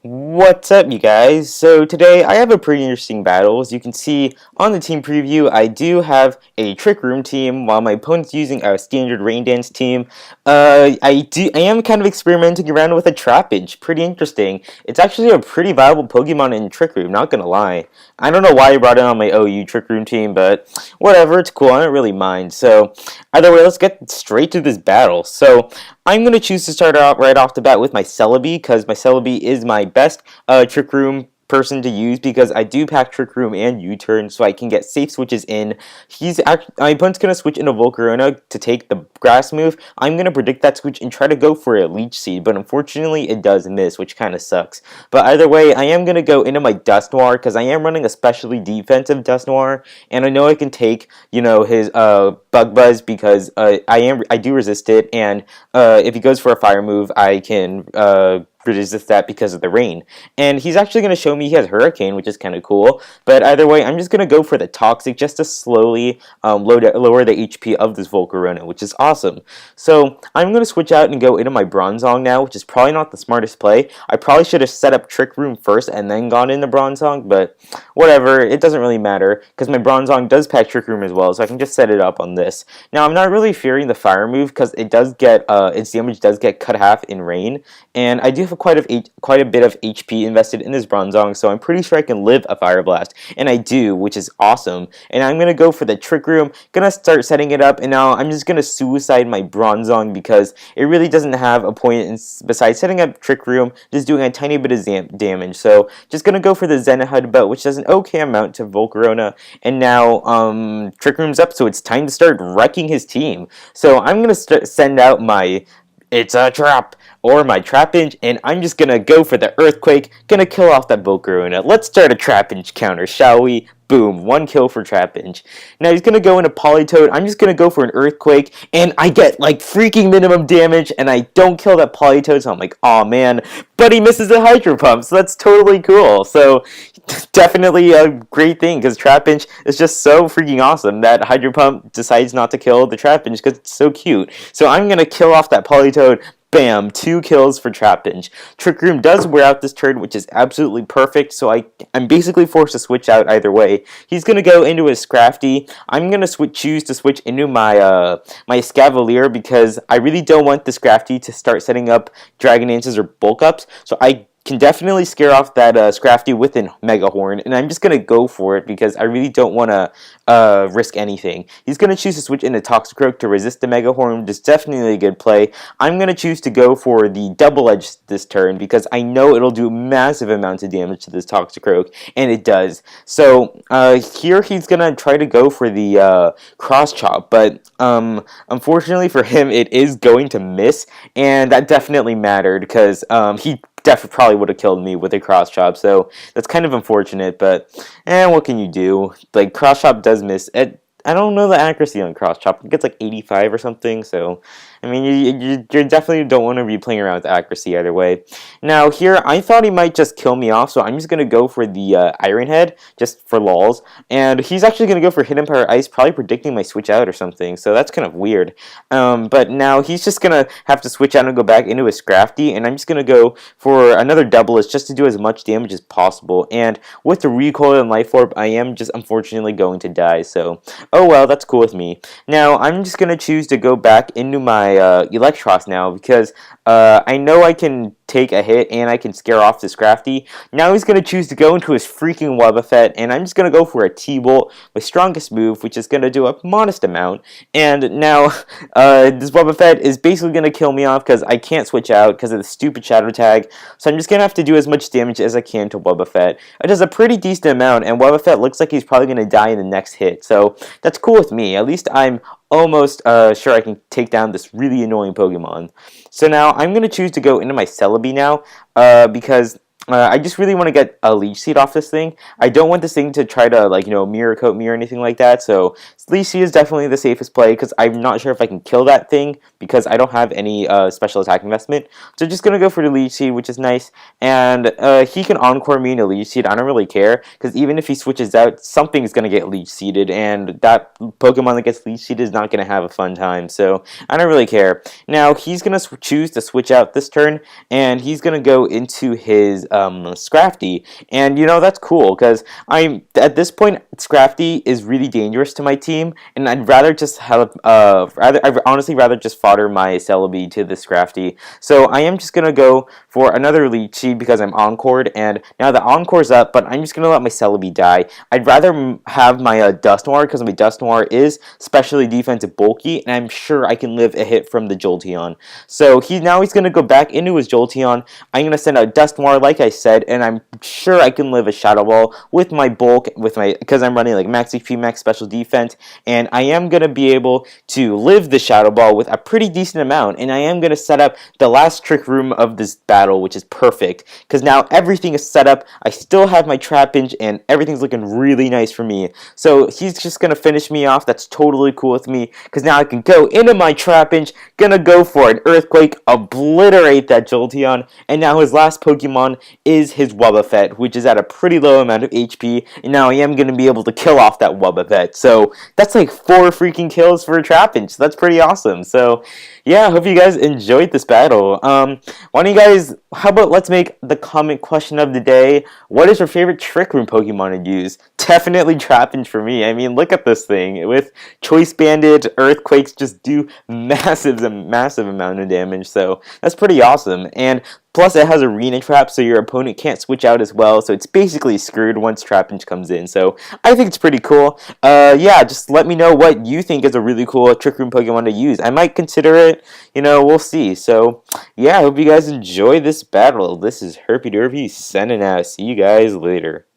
What's up, you guys? So today I have a pretty interesting battle. As you can see on the team preview, I do have a Trick Room team while my opponent's using a standard Rain Dance team. I am kind of experimenting around with a Trapinch. Pretty interesting. It's actually a pretty viable Pokemon in Trick Room, not gonna lie. I don't know why I brought it on my OU Trick Room team, but whatever, it's cool. I don't really mind. So either way, let's get straight to this battle. So I'm going to choose to start out right off the bat with my Celebi, because my Celebi is my best Trick Room person to use, because I do pack Trick Room and U-Turn, so I can get safe switches in. My opponent's going to switch into Volcarona to take the grass move. I'm going to predict that switch and try to go for a Leech Seed, but unfortunately it does miss, which kind of sucks. But either way, I am going to go into my Dusknoir, because I am running a specially defensive Dusknoir, and I know I can take, his Bug Buzz, because I do resist it, and if he goes for a fire move, I can resist that because of the rain. And he's actually going to show me he has Hurricane, which is kind of cool. But either way, I'm just going to go for the Toxic just to slowly lower the HP of this Volcarona, which is awesome. So I'm going to switch out and go into my Bronzong now, which is probably not the smartest play. I probably should have set up Trick Room first and then gone into Bronzong, but whatever, it doesn't really matter because my Bronzong does pack Trick Room as well, so I can just set it up on this. Now, I'm not really fearing the Fire move because it does get its damage does get cut half in rain, and I do have quite a bit of HP invested in this Bronzong, so I'm pretty sure I can live a Fire Blast, and I do, which is awesome. And I'm gonna go for the Trick Room, gonna start setting it up, and now I'm just gonna suicide my Bronzong because it really doesn't have a point besides setting up Trick Room, just doing a tiny bit of damage. So just gonna go for the Zen Headbutt, which does an okay amount to Volcarona, and now Trick Room's up, so it's time to start wrecking his team. So I'm gonna send out my It's a Trap, or my Trapinch, and I'm just gonna go for the Earthquake, gonna kill off that Volcarona. Let's start a Trapinch counter, shall we? Boom, 1 kill for Trapinch. Now he's gonna go into Politoed, I'm just gonna go for an Earthquake, and I get like freaking minimum damage, and I don't kill that Politoed, so I'm like, aw man, but he misses the Hydro Pump, so that's totally cool. So definitely a great thing, because Trapinch is just so freaking awesome that Hydro Pump decides not to kill the Trapinch because it's so cute. So I'm gonna kill off that Politoed. Bam! 2 kills for Trapinch. Trick Room does wear out this turn, which is absolutely perfect, so I'm basically forced to switch out either way. He's going to go into his Scrafty. I'm going to choose to switch into my my Scavalier because I really don't want the Scrafty to start setting up Dragon Dances or Bulk Ups, so I can definitely scare off that Scrafty with a Mega Horn, and I'm just going to go for it because I really don't want to risk anything. He's going to choose to switch into Toxicroak to resist the Mega Horn, which is definitely a good play. I'm going to choose to go for the Double Edge this turn because I know it'll do massive amounts of damage to this Toxicroak, and it does. So here he's going to try to go for the Cross Chop, but unfortunately for him, it is going to miss, and that definitely mattered because he definitely probably would have killed me with a cross chop, so that's kind of unfortunate, but what can you do? Like, cross chop does miss. I don't know the accuracy on cross chop. I think it's like 85 or something, so I mean, you definitely don't want to be playing around with accuracy either way. Now here, I thought he might just kill me off, so I'm just going to go for the Iron Head, just for lols, and he's actually going to go for Hidden Power Ice, probably predicting my switch out or something, so that's kind of weird. But now he's just going to have to switch out and go back into his Scrafty, and I'm just going to go for another Double Edge just to do as much damage as possible, and with the Recoil and Life Orb, I am just unfortunately going to die, so oh well, that's cool with me. Now, I'm just going to choose to go back into my Electros now because I know I can take a hit and I can scare off this Scrafty. Now he's going to choose to go into his freaking Wobbuffet, and I'm just going to go for a T-Bolt, my strongest move, which is going to do a modest amount. And now this Wobbuffet is basically going to kill me off because I can't switch out because of the stupid Shadow Tag. So I'm just going to have to do as much damage as I can to Wobbuffet. It does a pretty decent amount, and Wobbuffet looks like he's probably going to die in the next hit. So that's cool with me. At least I'm almost sure I can take down this really annoying Pokemon. So now I'm going to choose to go into my Celebi now because I just really want to get a Leech Seed off this thing. I don't want this thing to try to, like, Mirror Coat me or anything like that, so Leech Seed is definitely the safest play, because I'm not sure if I can kill that thing, because I don't have any special attack investment. So just going to go for the Leech Seed, which is nice, and he can Encore me in a Leech Seed. I don't really care, because even if he switches out, something's going to get Leech Seeded, and that Pokemon that gets Leech Seeded is not going to have a fun time, so I don't really care. Now, he's going to choose to switch out this turn, and he's going to go into his Scrafty, and that's cool because I'm at this point Scrafty is really dangerous to my team, and I'd rather just have I'd honestly rather just fodder my Celebi to this Scrafty. So I am just gonna go for another Leechy because I'm Encored, and now the Encore's up, but I'm just gonna let my Celebi die. I'd rather have my Dusknoir because my Dusknoir is specially defensive bulky, and I'm sure I can live a hit from the Jolteon. So he's gonna go back into his Jolteon. I'm gonna send out Dusknoir like I said, and I'm sure I can live a Shadow Ball with my bulk, because I'm running like max HP, max special defense, and I am gonna be able to live the Shadow Ball with a pretty decent amount, and I am gonna set up the last trick room of this battle, which is perfect, because now everything is set up. I still have my Trapinch, and everything's looking really nice for me. So he's just gonna finish me off. That's totally cool with me, because now I can go into my Trapinch, gonna go for an Earthquake, obliterate that Jolteon, and now his last Pokemon is his Wobbuffet, which is at a pretty low amount of HP, and now I am gonna be able to kill off that Wobbuffet. So that's like 4 freaking kills for a Trapinch. That's pretty awesome. So yeah, I hope you guys enjoyed this battle. Why don't you guys, how about let's make the comment question of the day. What is your favorite Trick Room Pokemon to use? Definitely Trapinch for me. I mean, look at this thing. With Choice Banded, Earthquakes just do massive amount of damage, so that's pretty awesome. And plus it has Arena Trap, so your opponent can't switch out as well, so it's basically screwed once Trapinch comes in, so I think it's pretty cool. Yeah, just let me know what you think is a really cool Trick Room Pokemon to use. I might consider it, we'll see. So yeah, I hope you guys enjoy this battle. This is Herpy Derpy signing out. See you guys later.